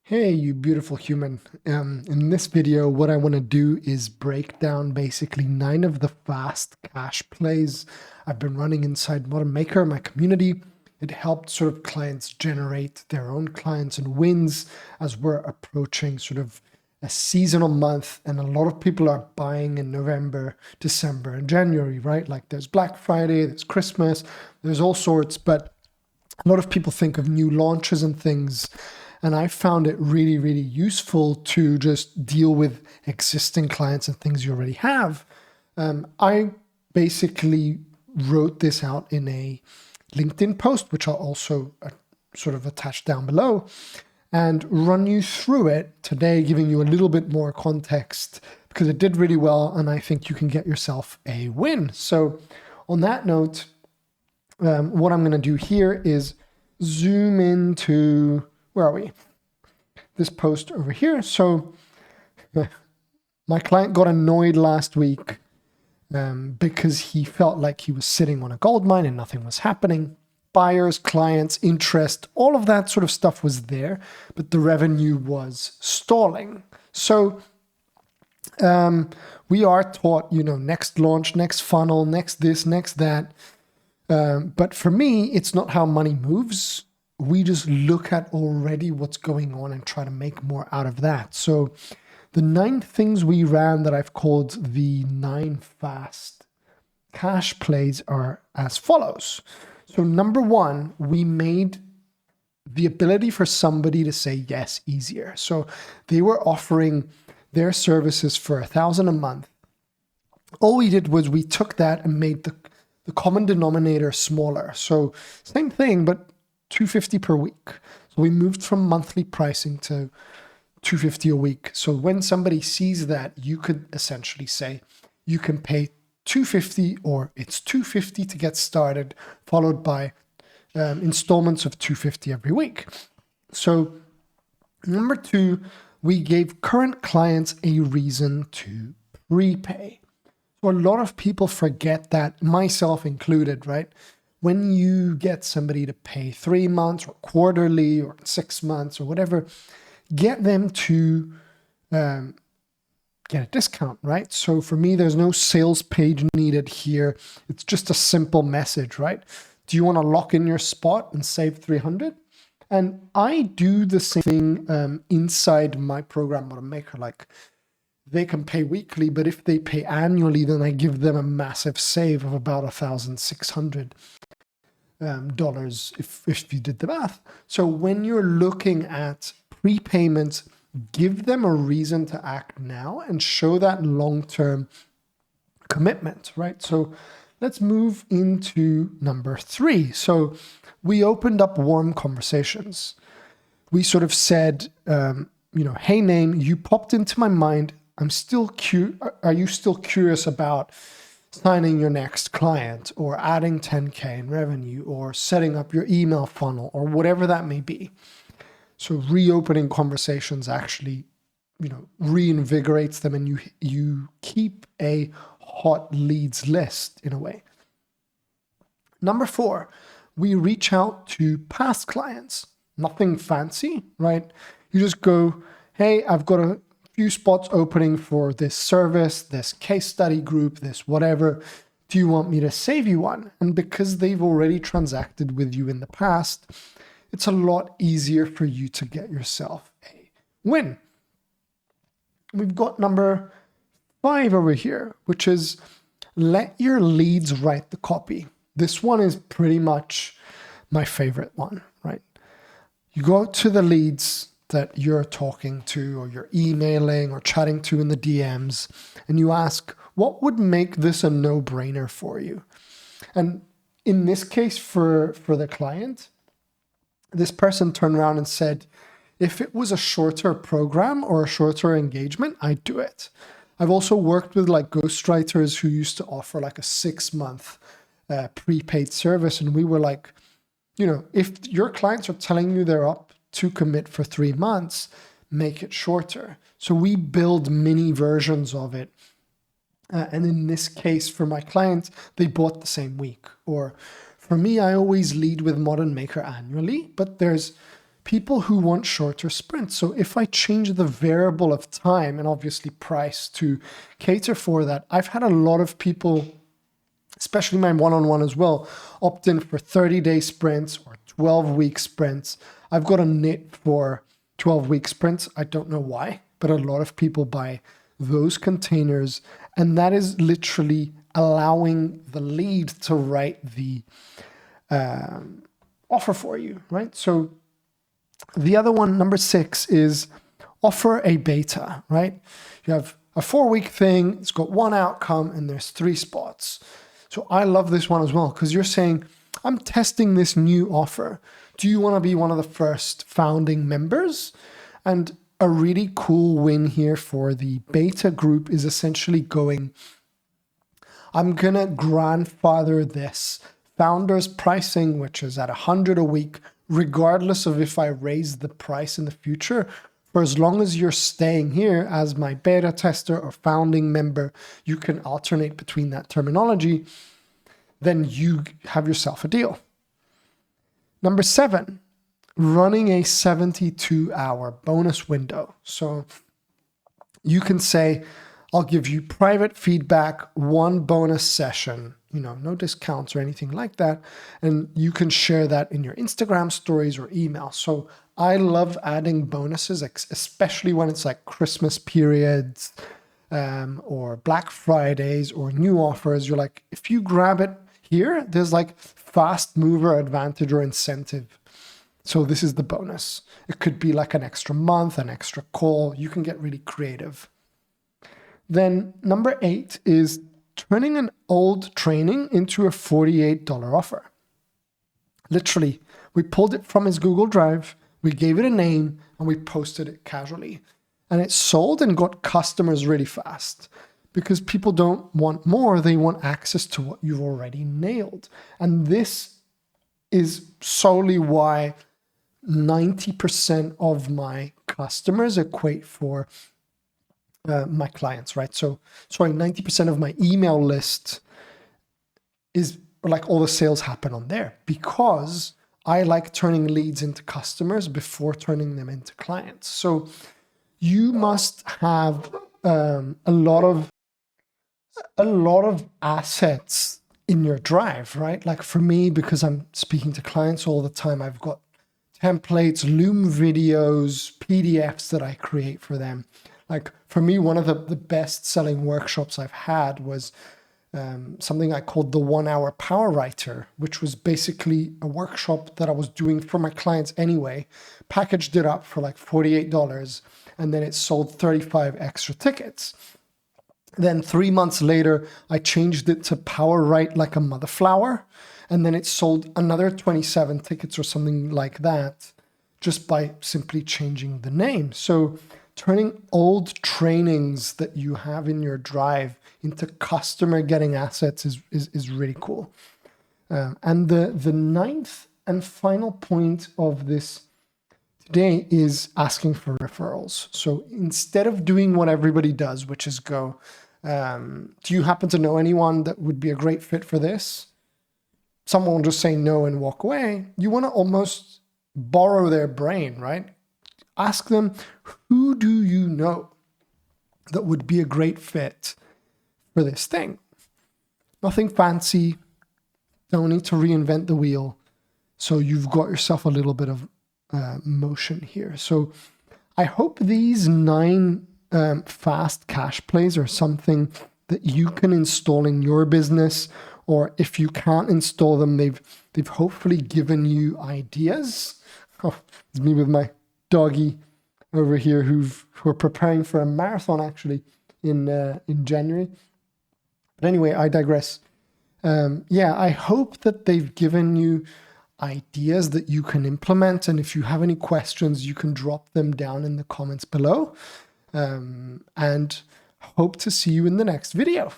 Hey, you beautiful human. In this video, what I want to do is break down basically 9 of the fast cash plays I've been running inside Modern Maker, my community. It helped sort of clients generate their own clients and wins as we're approaching sort of a seasonal month. And a lot of people are buying in November, December, and January, right? Like there's Black Friday, there's Christmas, there's all sorts, but a lot of people think of new launches and things, and I found it really, really useful to just deal with existing clients and things you already have. I basically wrote this out in a LinkedIn post, which I'll also sort of attach down below, and run you through it today, giving you a little bit more context because it did really well, and I think you can get yourself a win. So on that note, what I'm going to do here is zoom into, where are we? This post over here. So my client got annoyed last week because he felt like he was sitting on a gold mine and nothing was happening. Buyers, clients, interest, all of that sort of stuff was there, but the revenue was stalling. So we are taught, next launch, next funnel, next this, next that. But for me, it's not how money moves. We just look at already what's going on and try to make more out of that. So the 9 things we ran that I've called the 9 fast cash plays are as follows. So number 1, we made the ability for somebody to say yes easier. So they were offering their services for $1,000 a month. All we did was we took that and made the common denominator smaller. So same thing, but $250 per week. So we moved from monthly pricing to $250 a week. So when somebody sees that, you could essentially say you can pay $250 or it's $250 to get started, followed by installments of $250 every week. So number 2, we gave current clients a reason to prepay. So a lot of people forget that, myself included, right? When you get somebody to pay 3 months or quarterly or 6 months or whatever, get them to get a discount, right? So for me, there's no sales page needed here. It's just a simple message, right? Do you want to lock in your spot and save 300? And I do the same thing inside my program, Modern Maker. Like, they can pay weekly, but if they pay annually, then I give them a massive save of about $1,600 if you did the math. So when you're looking at prepayments, give them a reason to act now and show that long-term commitment, right? So let's move into number 3. So we opened up warm conversations. We sort of said, hey, name, you popped into my mind. Are you still curious about signing your next client or adding 10K in revenue or setting up your email funnel or whatever that may be? So reopening conversations actually, reinvigorates them, and you keep a hot leads list in a way. Number 4, we reach out to past clients. Nothing fancy, right? You just go, hey, I've got a few spots opening for this service, this case study group, this whatever. Do you want me to save you one? And because they've already transacted with you in the past, it's a lot easier for you to get yourself a win. We've got number 5 over here, which is let your leads write the copy. This one is pretty much my favorite one, right? You go to the leads that you're talking to or you're emailing or chatting to in the DMs, and you ask, what would make this a no-brainer for you? And in this case, for the client, this person turned around and said, if it was a shorter program or a shorter engagement, I'd do it. I've also worked with like ghostwriters who used to offer like a 6-month prepaid service. And we were like, if your clients are telling you they're up to commit for 3 months, make it shorter. So we build mini versions of it. And in this case, for my clients, they bought the same week. Or for me, I always lead with Modern Maker annually, but there's people who want shorter sprints. So if I change the variable of time and obviously price to cater for that, I've had a lot of people, especially my one-on-one as well, opt in for 30-day sprints or 12-week sprints. I've got a knit for 12-week sprints. I don't know why, but a lot of people buy those containers, and that is literally allowing the lead to write the offer for you, right? So the other one, number 6, is offer a beta, right? You have a 4-week thing, it's got one outcome, and there's 3 spots. So I love this one as well, because you're saying, I'm testing this new offer. Do you want to be one of the first founding members? And a really cool win here for the beta group is essentially going, I'm going to grandfather this founders pricing, which is at $100 a week, regardless of if I raise the price in the future. For as long as you're staying here as my beta tester or founding member, you can alternate between that terminology. Then you have yourself a deal. Number 7, running a 72-hour bonus window. So you can say, I'll give you private feedback, 1 bonus session, no discounts or anything like that. And you can share that in your Instagram stories or email. So I love adding bonuses, especially when it's like Christmas periods or Black Fridays or new offers. You're like, if you grab it here, there's like fast mover advantage or incentive. So this is the bonus. It could be like an extra month, an extra call. You can get really creative. Then number 8 is turning an old training into a $48 offer. Literally, we pulled it from his Google Drive, we gave it a name, and we posted it casually. And it sold and got customers really fast because people don't want more. They want access to what you've already nailed. And this is solely why 90% of my customers equate for my clients, right? So, sorry, 90% of my email list is like all the sales happen on there because I like turning leads into customers before turning them into clients. So you must have a lot of assets in your drive, right? Like for me, because I'm speaking to clients all the time, I've got templates, Loom videos, PDFs that I create for them. Like for me, one of the best selling workshops I've had was something I called the 1 Hour Power Writer, which was basically a workshop that I was doing for my clients anyway, packaged it up for like $48, and then it sold 35 extra tickets. Then 3 months later, I changed it to Power Write Like a Mother Flower, and then it sold another 27 tickets or something like that, just by simply changing the name. So turning old trainings that you have in your drive into customer getting assets is really cool. And the 9th and final point of this today is asking for referrals. So instead of doing what everybody does, which is go, do you happen to know anyone that would be a great fit for this? Someone will just say no and walk away. You want to almost borrow their brain, right? Ask them, who do you know that would be a great fit for this thing? Nothing fancy. Don't need to reinvent the wheel. So you've got yourself a little bit of motion here. So I hope these 9 fast cash plays are something that you can install in your business, or if you can't install them, they've hopefully given you ideas. Oh, it's me with my doggy over here who are preparing for a marathon actually in January. But anyway, I digress. I hope that they've given you ideas that you can implement. And if you have any questions, you can drop them down in the comments below. And hope to see you in the next video.